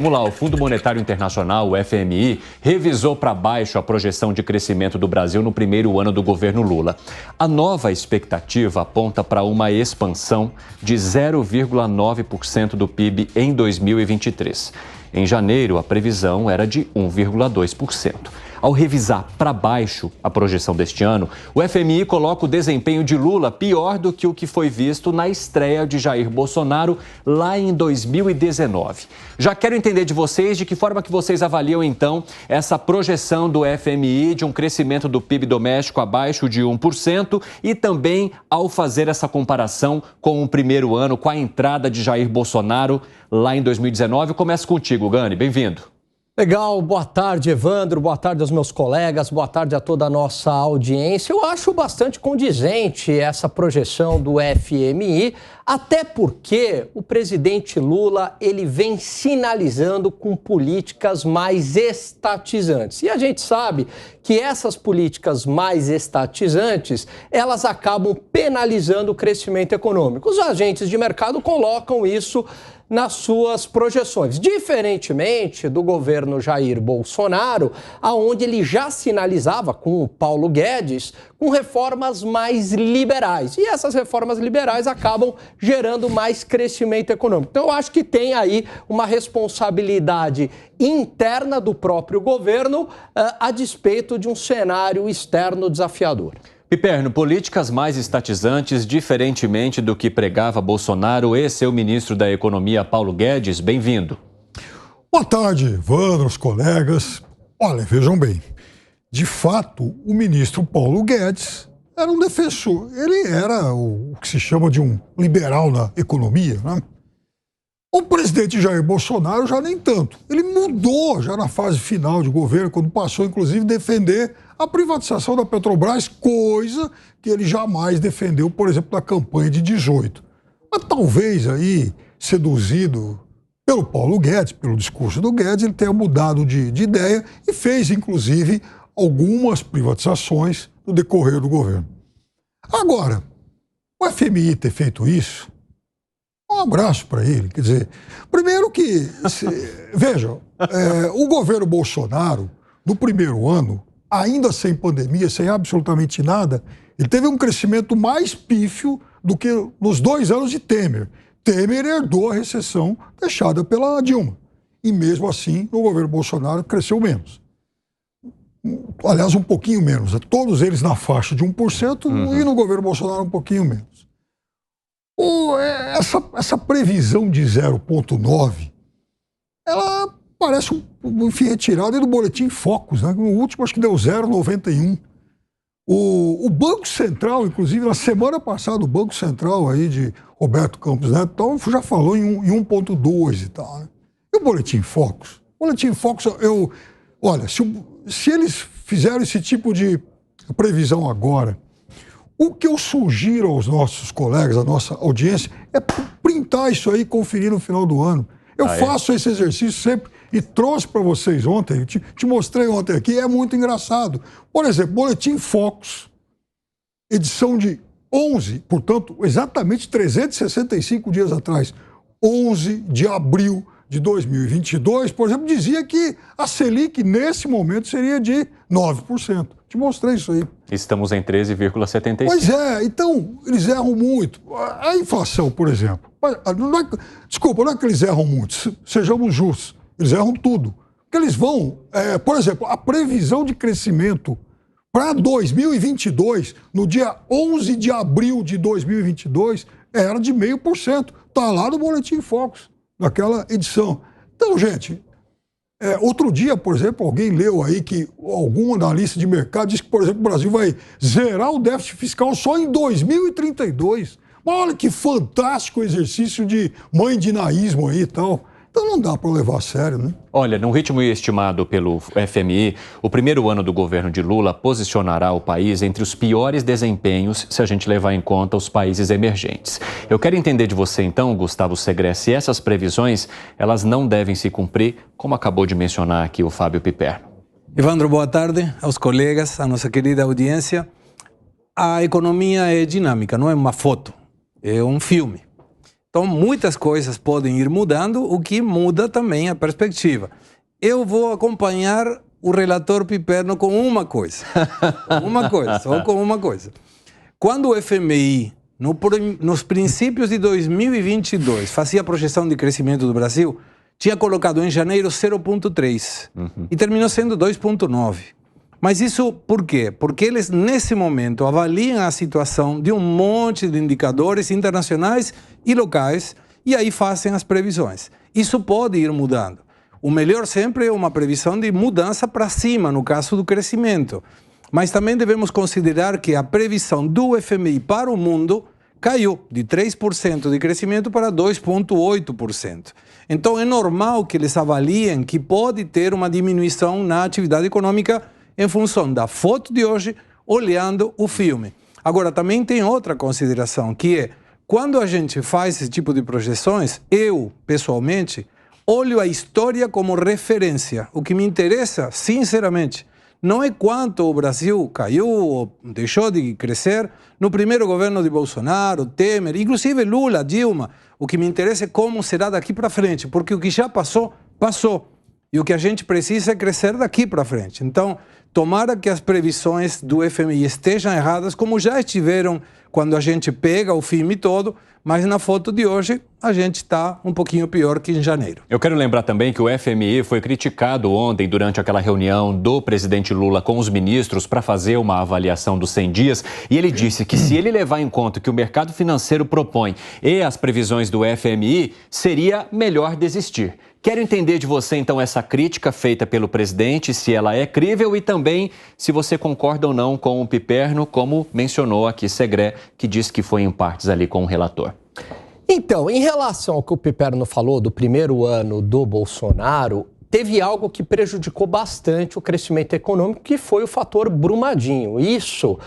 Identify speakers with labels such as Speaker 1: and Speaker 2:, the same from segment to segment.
Speaker 1: Vamos lá, o Fundo Monetário Internacional, o FMI, revisou para baixo a projeção de crescimento do Brasil no primeiro ano do governo Lula. A nova expectativa aponta para uma expansão de 0,9% do PIB em 2023. Em janeiro, a previsão era de 1,2%. Ao revisar para baixo a projeção deste ano, o FMI coloca o desempenho de Lula pior do que o que foi visto na estreia de Jair Bolsonaro lá em 2019. Já quero entender de vocês de que forma que vocês avaliam, então, essa projeção do FMI de um crescimento do PIB doméstico abaixo de 1% e também ao fazer essa comparação com o primeiro ano, com a entrada de Jair Bolsonaro lá em 2019. Eu começo contigo, Gani. Bem-vindo.
Speaker 2: Legal, boa tarde, Evandro, boa tarde aos meus colegas, boa tarde a toda a nossa audiência. Eu acho bastante condizente essa projeção do FMI, até porque o presidente Lula, ele vem sinalizando com políticas mais estatizantes. E a gente sabe que essas políticas mais estatizantes, elas acabam penalizando o crescimento econômico. Os agentes de mercado colocam isso nas suas projeções, diferentemente do governo Jair Bolsonaro, aonde ele já sinalizava com o Paulo Guedes com reformas mais liberais. E essas reformas liberais acabam gerando mais crescimento econômico. Então, eu acho que tem aí uma responsabilidade interna do próprio governo a despeito de um cenário externo desafiador.
Speaker 1: Piperno, políticas mais estatizantes, diferentemente do que pregava Bolsonaro e seu ministro da Economia, Paulo Guedes, bem-vindo.
Speaker 3: Boa tarde, Evandro, os colegas. Olha, vejam bem, de fato, o ministro Paulo Guedes era um defensor, ele era o que se chama de um liberal na economia, né? O presidente Jair Bolsonaro já nem tanto. Ele mudou já na fase final de governo, quando passou, inclusive, a defender a privatização da Petrobras, coisa que ele jamais defendeu, por exemplo, na campanha de 18. Mas talvez aí, seduzido pelo Paulo Guedes, pelo discurso do Guedes, ele tenha mudado de ideia e fez, inclusive, algumas privatizações no decorrer do governo. Agora, o FMI ter feito isso, um abraço para ele. Quer dizer, primeiro que, vejam, o governo Bolsonaro, no primeiro ano, ainda sem pandemia, sem absolutamente nada, ele teve um crescimento mais pífio do que nos 2 anos de Temer. Temer herdou a recessão deixada pela Dilma. E mesmo assim, no governo Bolsonaro, cresceu menos. Aliás, um pouquinho menos. Todos eles na faixa de 1% e no governo Bolsonaro um pouquinho menos. Essa previsão de 0,9, ela parece enfim, retirada do boletim Focus, né? No último acho que deu 0,91. O Banco Central, inclusive, na semana passada, o Banco Central aí de Roberto Campos Neto já falou em 1,2 e tal, né? E o boletim Focus? O boletim Focus, olha, se eles fizeram esse tipo de previsão agora, o que eu sugiro aos nossos colegas, à nossa audiência, é printar isso aí e conferir no final do ano. Eu faço esse exercício sempre e trouxe para vocês ontem, te mostrei ontem aqui, é muito engraçado. Por exemplo, Boletim Focus, edição de 11, portanto, exatamente 365 dias atrás, 11 de abril de 2022, por exemplo, dizia que a Selic, nesse momento, seria de 9%. Te mostrei isso aí.
Speaker 1: Estamos em 13,75%.
Speaker 3: Pois é, então, eles erram muito. A inflação, por exemplo. Desculpa, não é que eles erram muito, sejamos justos. Eles erram tudo. Porque eles vão, por exemplo, a previsão de crescimento para 2022, no dia 11 de abril de 2022, era de 0,5%. Está lá no Boletim Focus, naquela edição. Então, gente, outro dia, por exemplo, alguém leu aí que algum analista de mercado disse que, por exemplo, o Brasil vai zerar o déficit fiscal só em 2032. Mas olha que fantástico exercício de mãe-dinaísmo aí e tal. Então não dá para levar a sério, né?
Speaker 1: Olha, no ritmo estimado pelo FMI, o primeiro ano do governo de Lula posicionará o país entre os piores desempenhos se a gente levar em conta os países emergentes. Eu quero entender de você, então, Gustavo Segré, se essas previsões elas não devem se cumprir, como acabou de mencionar aqui o Fábio Piperno.
Speaker 4: Evandro, boa tarde aos colegas, à nossa querida audiência. A economia é dinâmica, não é uma foto, é um filme. Então, muitas coisas podem ir mudando, o que muda também a perspectiva. Eu vou acompanhar o relator Piperno com uma coisa. Só com uma coisa. Quando o FMI, nos princípios de 2022, fazia a projeção de crescimento do Brasil, tinha colocado em janeiro 0,3 e terminou sendo 2,9. Mas isso por quê? Porque eles, nesse momento, avaliam a situação de um monte de indicadores internacionais e locais e aí fazem as previsões. Isso pode ir mudando. O melhor sempre é uma previsão de mudança para cima, no caso do crescimento. Mas também devemos considerar que a previsão do FMI para o mundo caiu de 3% de crescimento para 2,8%. Então é normal que eles avaliem que pode ter uma diminuição na atividade econômica em função da foto de hoje, olhando o filme. Agora, também tem outra consideração, que é, quando a gente faz esse tipo de projeções, eu, pessoalmente, olho a história como referência. O que me interessa, sinceramente, não é quanto o Brasil caiu ou deixou de crescer no primeiro governo de Bolsonaro, Temer, inclusive Lula, Dilma. O que me interessa é como será daqui para frente, porque o que já passou, passou. E o que a gente precisa é crescer daqui para frente. Então, tomara que as previsões do FMI estejam erradas, como já estiveram quando a gente pega o filme todo, mas na foto de hoje a gente está um pouquinho pior que em janeiro.
Speaker 1: Eu quero lembrar também que o FMI foi criticado ontem durante aquela reunião do presidente Lula com os ministros para fazer uma avaliação dos 100 dias e ele disse que se ele levar em conta o que o mercado financeiro propõe e as previsões do FMI, seria melhor desistir. Quero entender de você, então, essa crítica feita pelo presidente, se ela é crível e também se você concorda ou não com o Piperno, como mencionou aqui Segré, que disse que foi em partes ali com o relator.
Speaker 2: Então, em relação ao que o Piperno falou do primeiro ano do Bolsonaro, teve algo que prejudicou bastante o crescimento econômico, que foi o fator Brumadinho. Isso,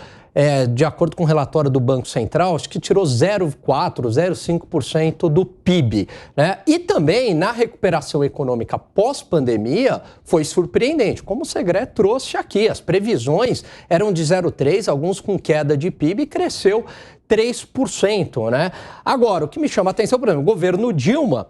Speaker 2: de acordo com o relatório do Banco Central, acho que tirou 0,4%, 0,5% do PIB, né? E também, na recuperação econômica pós-pandemia, foi surpreendente. Como o Segré trouxe aqui, as previsões eram de 0,3%, alguns com queda de PIB, e cresceu 3%, né? Agora, o que me chama a atenção, por exemplo, o governo Dilma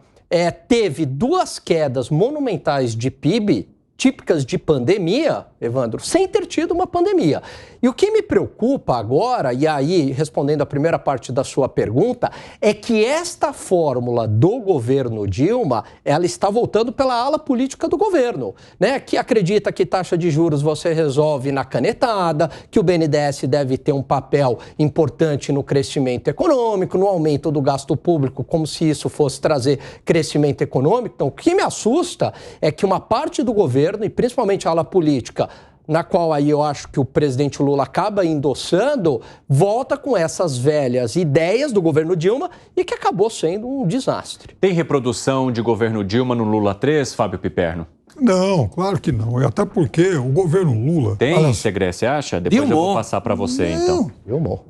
Speaker 2: teve duas quedas monumentais de PIB, típicas de pandemia, Evandro, sem ter tido uma pandemia. E o que me preocupa agora, e aí respondendo a primeira parte da sua pergunta, é que esta fórmula do governo Dilma, ela está voltando pela ala política do governo, né? Que acredita que taxa de juros você resolve na canetada, que o BNDES deve ter um papel importante no crescimento econômico, no aumento do gasto público, como se isso fosse trazer crescimento econômico. Então, o que me assusta é que uma parte do governo, e principalmente a ala política, na qual aí eu acho que o presidente Lula acaba endossando, volta com essas velhas ideias do governo Dilma e que acabou sendo um desastre.
Speaker 1: Tem reprodução de governo Dilma no Lula 3, Fábio Piperno?
Speaker 3: Não, claro que não. E até porque o governo Lula...
Speaker 1: Tem, Segré, você acha? Depois Dilma. Eu vou passar para você, então.
Speaker 3: Dilma.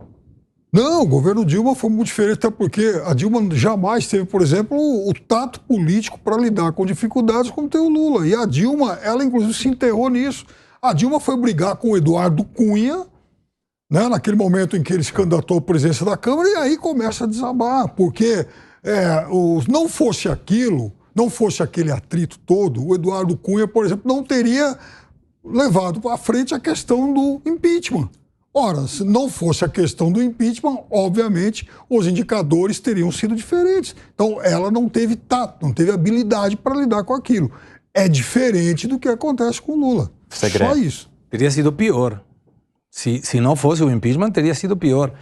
Speaker 3: Não, o governo Dilma foi muito diferente, até porque a Dilma jamais teve, por exemplo, o tato político para lidar com dificuldades como tem o Lula. E a Dilma, ela inclusive se enterrou nisso. A Dilma foi brigar com o Eduardo Cunha, né, naquele momento em que ele se candidatou à presidência da Câmara, e aí começa a desabar, porque não fosse aquilo, não fosse aquele atrito todo, o Eduardo Cunha, por exemplo, não teria levado à frente a questão do impeachment. Ora, se não fosse a questão do impeachment, obviamente, os indicadores teriam sido diferentes. Então, ela não teve tato, não teve habilidade para lidar com aquilo. É diferente do que acontece com o Lula.
Speaker 1: Segredo.
Speaker 3: Só isso.
Speaker 4: Teria sido pior. Se não fosse o impeachment, teria sido pior.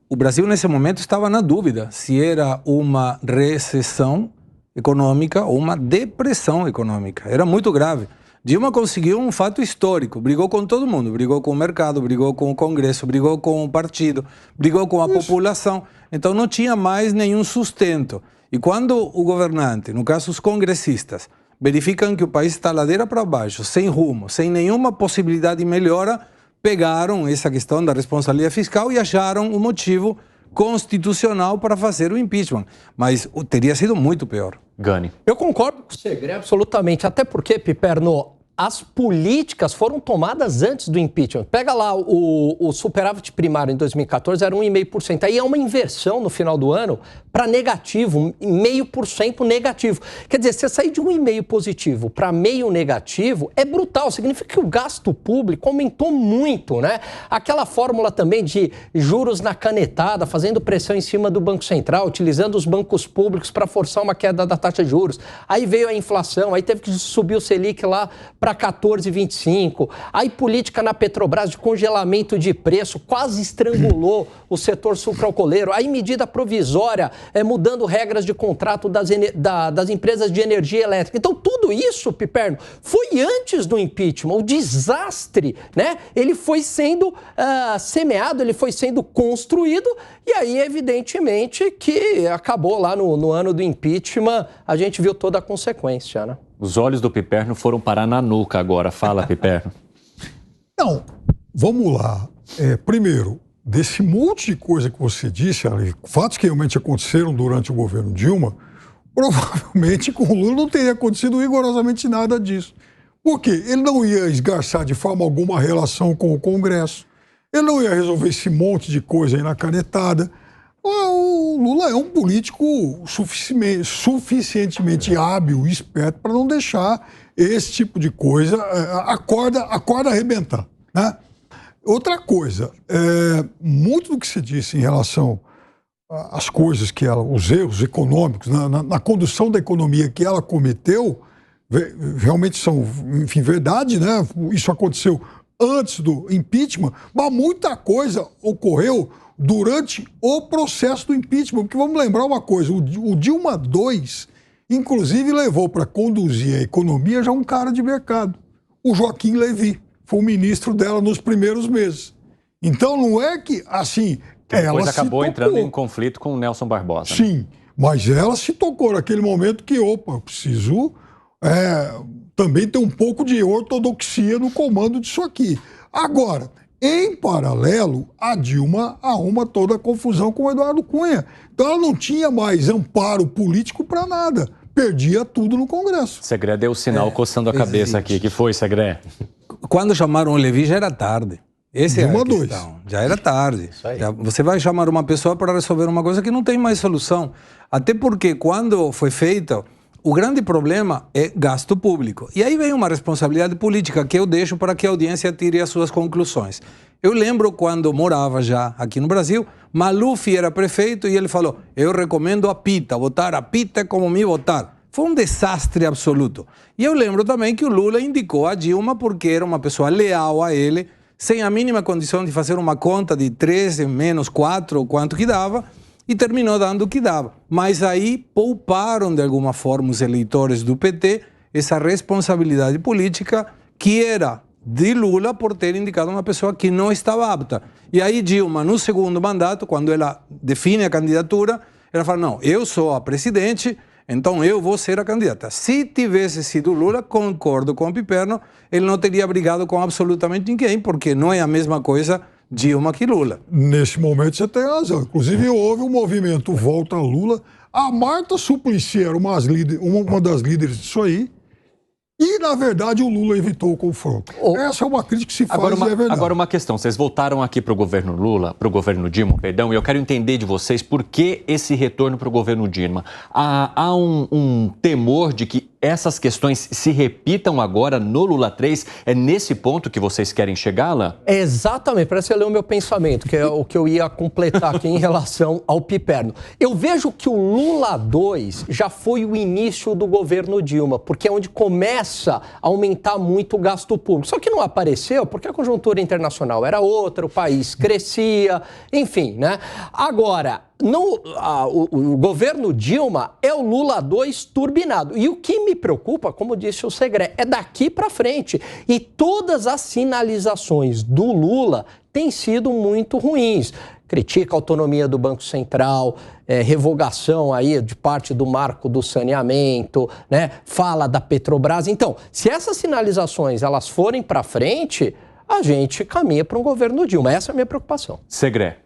Speaker 4: O Brasil, nesse momento, estava na dúvida se era uma recessão econômica ou uma depressão econômica. Era muito grave. Dilma conseguiu um fato histórico. Brigou com todo mundo. Brigou com o mercado, brigou com o Congresso, brigou com o partido, brigou com a população. Então, não tinha mais nenhum sustento. E quando o governante, no caso os congressistas, verificam que o país está ladeira para baixo, sem rumo, sem nenhuma possibilidade de melhora, pegaram essa questão da responsabilidade fiscal e acharam um motivo constitucional para fazer o impeachment. Mas teria sido muito pior.
Speaker 1: Gani.
Speaker 2: Eu concordo com o Segré absolutamente, até porque, Piperno, as políticas foram tomadas antes do impeachment. Pega lá o superávit primário em 2014 era 1,5%. Aí é uma inversão no final do ano para negativo, 0,5% negativo. Quer dizer, você sair de 1,5% positivo para meio negativo é brutal. Significa que o gasto público aumentou muito, né? Aquela fórmula também de juros na canetada, fazendo pressão em cima do Banco Central, utilizando os bancos públicos para forçar uma queda da taxa de juros. Aí veio a inflação, aí teve que subir o Selic lá para 14,25. Aí política na Petrobras de congelamento de preço quase estrangulou o setor sucroalcooleiro. Aí medida provisória mudando regras de contrato das empresas de energia elétrica. Então tudo isso, Piperno, foi antes do impeachment. O desastre, né? Ele foi sendo semeado, ele foi sendo construído e aí evidentemente que acabou lá no ano do impeachment, a gente viu toda a consequência, né?
Speaker 1: Os olhos do Piperno foram parar na nuca agora. Fala, Piperno.
Speaker 3: Não, vamos lá. Primeiro, desse monte de coisa que você disse, Ali, fatos que realmente aconteceram durante o governo Dilma, provavelmente com o Lula não teria acontecido rigorosamente nada disso. Por quê? Ele não ia esgarçar de forma alguma a relação com o Congresso, ele não ia resolver esse monte de coisa aí na canetada. O Lula é um político suficientemente hábil e esperto para não deixar esse tipo de coisa, a corda arrebentar, né? Outra coisa, muito do que se disse em relação às coisas que os erros econômicos, na condução da economia que ela cometeu, realmente são, enfim, verdade, né? Isso aconteceu antes do impeachment, mas muita coisa ocorreu durante o processo do impeachment, porque vamos lembrar uma coisa, o Dilma II, inclusive, levou para conduzir a economia já um cara de mercado, o Joaquim Levy, foi o ministro dela nos primeiros meses. Então não é que, assim,
Speaker 1: depois acabou entrando em conflito com o Nelson Barbosa.
Speaker 3: Sim, né? Mas ela se tocou naquele momento que, preciso também ter um pouco de ortodoxia no comando disso aqui. Agora, em paralelo, a Dilma arruma toda a confusão com o Eduardo Cunha. Então ela não tinha mais amparo político para nada. Perdia tudo no Congresso.
Speaker 1: Segré deu o sinal coçando a cabeça aqui. Que foi, Segré?
Speaker 4: Quando chamaram o Levy já era tarde. Essa é a questão.
Speaker 3: Dois.
Speaker 4: Já era tarde. Você vai chamar uma pessoa para resolver uma coisa que não tem mais solução. Até porque quando foi feito, o grande problema é gasto público. E aí vem uma responsabilidade política que eu deixo para que a audiência tire as suas conclusões. Eu lembro quando morava já aqui no Brasil, Maluf era prefeito e ele falou: eu recomendo a Pita, votar a Pita é como me votar. Foi um desastre absoluto. E eu lembro também que o Lula indicou a Dilma porque era uma pessoa leal a ele, sem a mínima condição de fazer uma conta de 13 menos 4, ou quanto que dava, e terminou dando o que dava. Mas aí pouparam de alguma forma os eleitores do PT essa responsabilidade política que era de Lula por ter indicado uma pessoa que não estava apta. E aí Dilma, no segundo mandato, quando ela define a candidatura, ela fala: não, eu sou a presidente, então eu vou ser a candidata. Se tivesse sido Lula, concordo com o Piperno, ele não teria brigado com absolutamente ninguém, porque não é a mesma coisa Dilma que Lula.
Speaker 3: Nesse momento você tem razão. Inclusive houve um movimento Volta a Lula. A Marta Suplicy era uma das líderes disso aí. E, na verdade, o Lula evitou o confronto. Essa é uma crítica que se faz e é verdade.
Speaker 1: Agora uma questão. Vocês voltaram aqui para o governo Lula, para o governo Dilma, perdão, e eu quero entender de vocês por que esse retorno para o governo Dilma. Há um temor de que essas questões se repitam agora no Lula 3? É nesse ponto que vocês querem chegar, Alain?
Speaker 2: Exatamente, parece que você leu o meu pensamento, que é o que eu ia completar aqui em relação ao Piperno. Eu vejo que o Lula 2 já foi o início do governo Dilma, porque é onde começa a aumentar muito o gasto público. Só que não apareceu porque a conjuntura internacional era outra, o país crescia, enfim, né? Agora, o governo Dilma é o Lula 2 turbinado. E o que me preocupa, como disse o Segré, é daqui para frente. E todas as sinalizações do Lula têm sido muito ruins. Critica a autonomia do Banco Central, revogação aí de parte do marco do saneamento, né? Fala da Petrobras. Então, se essas sinalizações elas forem para frente, a gente caminha para um governo Dilma. Essa é a minha preocupação.
Speaker 1: Segré.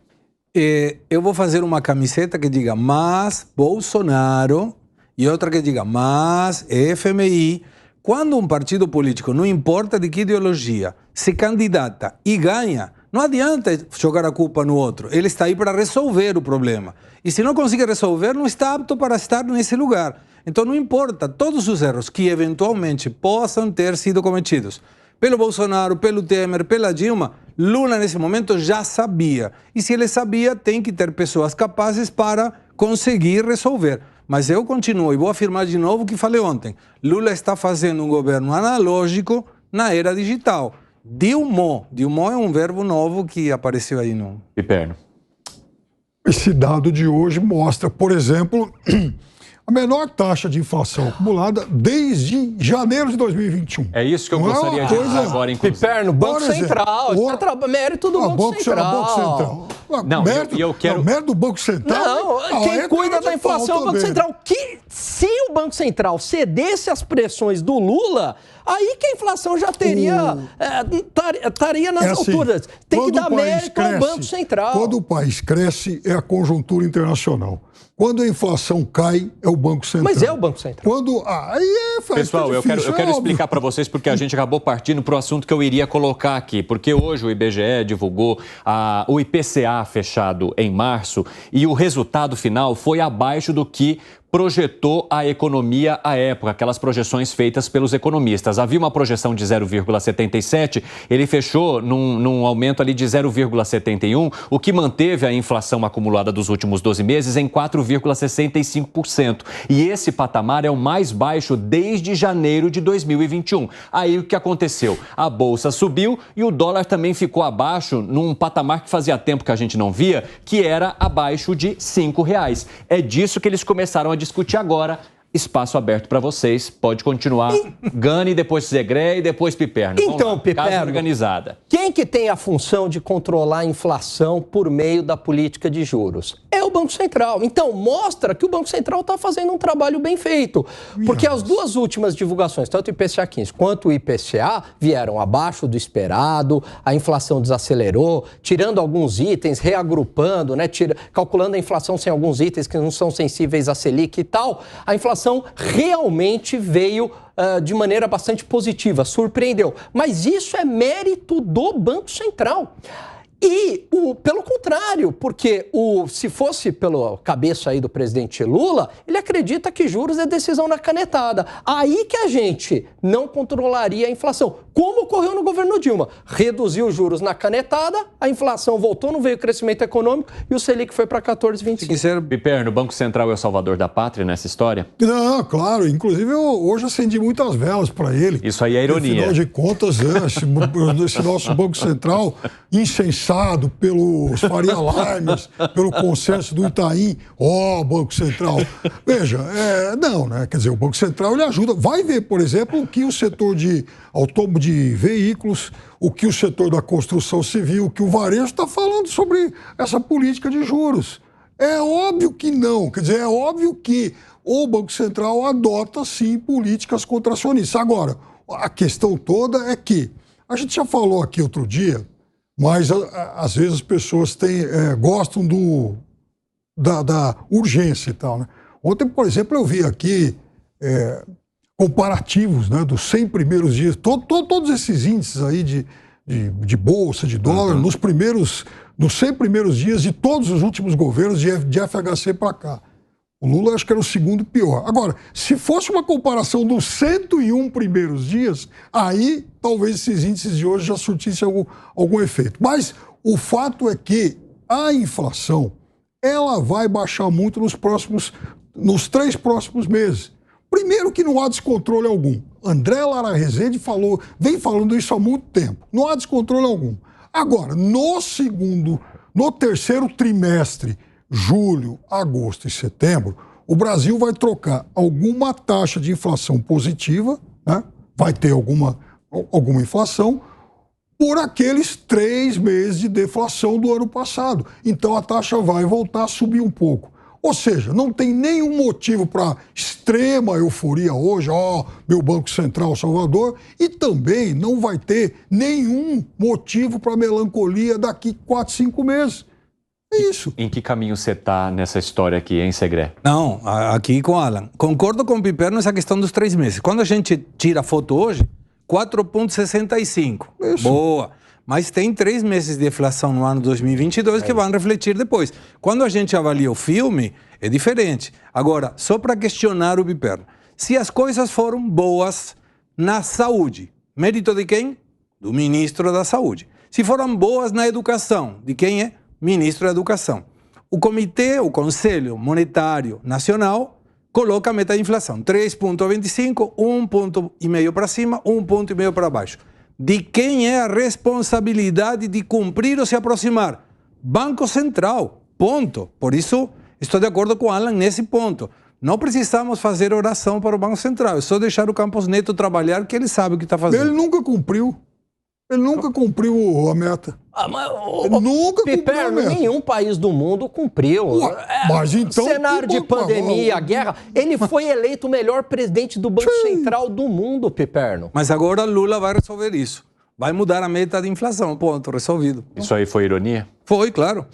Speaker 4: Eu vou fazer uma camiseta que diga mas Bolsonaro e outra que diga mas FMI, quando um partido político, não importa de que ideologia, se candidata e ganha, não adianta jogar a culpa no outro. Ele está aí para resolver o problema. E se não conseguir resolver, não está apto para estar nesse lugar. Então não importa todos os erros que eventualmente possam ter sido cometidos pelo Bolsonaro, pelo Temer, pela Dilma, Lula nesse momento já sabia. E se ele sabia, tem que ter pessoas capazes para conseguir resolver. Mas eu continuo e vou afirmar de novo o que falei ontem. Lula está fazendo um governo analógico na era digital. Dilmou é um verbo novo que apareceu aí no...
Speaker 1: Piperno.
Speaker 3: Esse dado de hoje mostra, por exemplo, a menor taxa de inflação acumulada desde janeiro de 2021.
Speaker 1: É isso que eu gostaria de dizer agora, inclusive.
Speaker 2: Piperno, Banco Central. Mérito do Banco Central.
Speaker 3: Não, mérito do Banco Central.
Speaker 2: Não, quem cuida da inflação é o Banco Central. Se o Banco Central cedesse às pressões do Lula, aí que a inflação já teria estaria nas alturas. Tem que dar mérito ao Banco Central.
Speaker 3: Quando o país cresce, é a conjuntura internacional. Quando a inflação cai, é o Banco Central.
Speaker 2: Mas é o Banco Central.
Speaker 1: Pessoal, eu quero explicar para vocês porque a gente acabou partindo para o assunto que eu iria colocar aqui. Porque hoje o IBGE divulgou o IPCA fechado em março e o resultado final foi abaixo do que projetou a economia à época, aquelas projeções feitas pelos economistas. Havia uma projeção de 0,77, ele fechou num aumento ali de 0,71, o que manteve a inflação acumulada dos últimos 12 meses em 4,65%. E esse patamar é o mais baixo desde janeiro de 2021. Aí o que aconteceu? A bolsa subiu e o dólar também ficou abaixo num patamar que fazia tempo que a gente não via, que era abaixo de R$5. É disso que eles começaram a discutir agora. Espaço aberto para vocês. Pode continuar. Gani, depois Zegré e depois Piperno.
Speaker 2: Então, Piperno,
Speaker 1: casa organizada.
Speaker 2: Quem que tem a função de controlar a inflação por meio da política de juros? É o Banco Central. Então, mostra que o Banco Central está fazendo um trabalho bem feito. Porque as duas últimas divulgações, tanto o IPCA 15 quanto o IPCA, vieram abaixo do esperado, a inflação desacelerou, tirando alguns itens, reagrupando, né, calculando a inflação sem alguns itens que não são sensíveis à Selic e tal. A inflação realmente veio de maneira bastante positiva, surpreendeu. Mas isso é mérito do Banco Central. E, pelo contrário, porque se fosse pela cabeça aí do presidente Lula, ele acredita que juros é decisão na canetada. Aí que a gente não controlaria a inflação, como ocorreu no governo Dilma. Reduziu os juros na canetada, a inflação voltou, não veio crescimento econômico e o Selic foi para 14,25.
Speaker 1: Piperno, o Banco Central é o salvador da pátria nessa história?
Speaker 3: Não, claro. Inclusive, eu hoje acendi muitas velas para ele.
Speaker 1: Isso aí é ironia.
Speaker 3: Afinal de contas, esse nosso Banco Central, insensado pelos Faria Limes, pelo consenso do Itaim, Banco Central. Veja, não, né? Quer dizer, o Banco Central ele ajuda. Vai ver, por exemplo, o que o setor de veículos, o que o setor da construção civil, o que o varejo está falando sobre essa política de juros. É óbvio que não. Quer dizer, é óbvio que o Banco Central adota, sim, políticas contracionistas. Agora, a questão toda é que, a gente já falou aqui outro dia, mas às vezes as pessoas gostam da urgência e tal, né? Ontem, por exemplo, eu vi aqui comparativos, né, dos 100 primeiros dias, todos esses índices aí de bolsa, de dólar, nos 100 primeiros dias de todos os últimos governos de FHC para cá. O Lula acho que era o segundo pior. Agora, se fosse uma comparação dos 101 primeiros dias, aí talvez esses índices de hoje já surtissem algum efeito. Mas o fato é que a inflação ela vai baixar muito nos 3 próximos meses. Primeiro que não há descontrole algum. André Lara Rezende vem falando isso há muito tempo. Não há descontrole algum. Agora, no terceiro trimestre, julho, agosto e setembro, o Brasil vai trocar alguma taxa de inflação positiva, né? Vai ter alguma inflação, por aqueles 3 meses de deflação do ano passado. Então a taxa vai voltar a subir um pouco. Ou seja, não tem nenhum motivo para extrema euforia hoje, meu Banco Central Salvador, e também não vai ter nenhum motivo para melancolia daqui 4, 5 meses. É isso.
Speaker 1: Em que caminho você está nessa história aqui, hein, Segré?
Speaker 4: Não, aqui com o Alan. Concordo com o Piperno nessa questão dos 3 meses. Quando a gente tira a foto hoje, 4,65. Boa. Mas tem 3 meses de inflação no ano 2022 que vão refletir depois. Quando a gente avalia o filme, é diferente. Agora, só para questionar o Piperno. Se as coisas foram boas na saúde, mérito de quem? Do ministro da Saúde. Se foram boas na educação, de quem é? Ministro da Educação. O Conselho Monetário Nacional coloca a meta de inflação, 3,25, 1,5 ponto para cima, 1,5 ponto para baixo. De quem é a responsabilidade de cumprir ou se aproximar? Banco Central, ponto. Por isso, estou de acordo com o Alan nesse ponto. Não precisamos fazer oração para o Banco Central, é só deixar o Campos Neto trabalhar, que ele sabe o que está fazendo.
Speaker 3: Ele nunca cumpriu. Ele nunca cumpriu a meta.
Speaker 2: Ele nunca
Speaker 3: cumpriu a meta.
Speaker 2: Nenhum país do mundo cumpriu.
Speaker 3: Mas então,
Speaker 2: cenário de pandemia, guerra. Ele foi eleito o melhor presidente do Banco Central do mundo, Piperno.
Speaker 4: Mas agora Lula vai resolver isso. Vai mudar a meta de inflação, ponto, resolvido.
Speaker 1: Isso aí foi ironia?
Speaker 4: Foi, claro.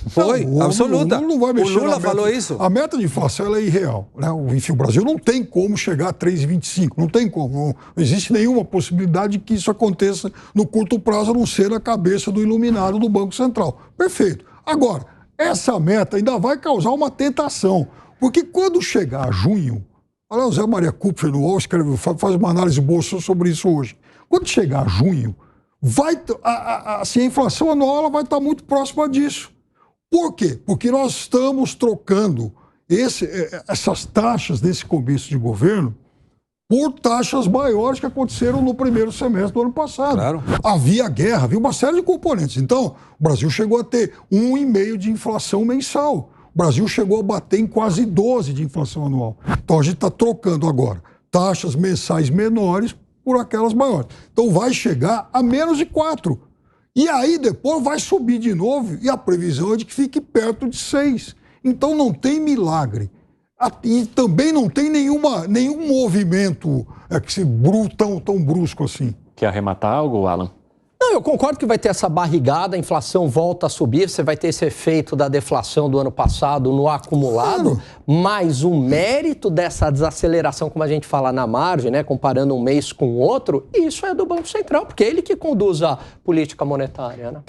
Speaker 4: Foi, absoluta.
Speaker 3: O
Speaker 4: Lula falou isso.
Speaker 3: A meta de inflação ela é irreal. Né? Enfim, o Brasil não tem como chegar a 3,25. Não tem como. Não existe nenhuma possibilidade de que isso aconteça no curto prazo, a não ser na cabeça do iluminado do Banco Central. Perfeito. Agora, essa meta ainda vai causar uma tentação. Porque quando chegar a junho, olha o Zé Maria Kupfer no UOL faz uma análise boa sobre isso hoje. Quando chegar a junho, a inflação anual ela vai estar muito próxima disso. Por quê? Porque nós estamos trocando essas taxas desse começo de governo por taxas maiores que aconteceram no primeiro semestre do ano passado.
Speaker 4: Claro.
Speaker 3: Havia guerra, havia uma série de componentes. Então, o Brasil chegou a ter 1,5% de inflação mensal. O Brasil chegou a bater em quase 12% de inflação anual. Então, a gente está trocando agora taxas mensais menores por aquelas maiores. Então vai chegar a menos de 4. E aí depois vai subir de novo e a previsão é de que fique perto de 6. Então não tem milagre. E também não tem nenhum movimento tão brusco assim.
Speaker 1: Quer arrematar algo, Alan?
Speaker 2: Não, eu concordo que vai ter essa barrigada, a inflação volta a subir, você vai ter esse efeito da deflação do ano passado no acumulado, mas o mérito dessa desaceleração, como a gente fala na margem, né, comparando um mês com o outro, isso é do Banco Central, porque é ele que conduz a política monetária, né?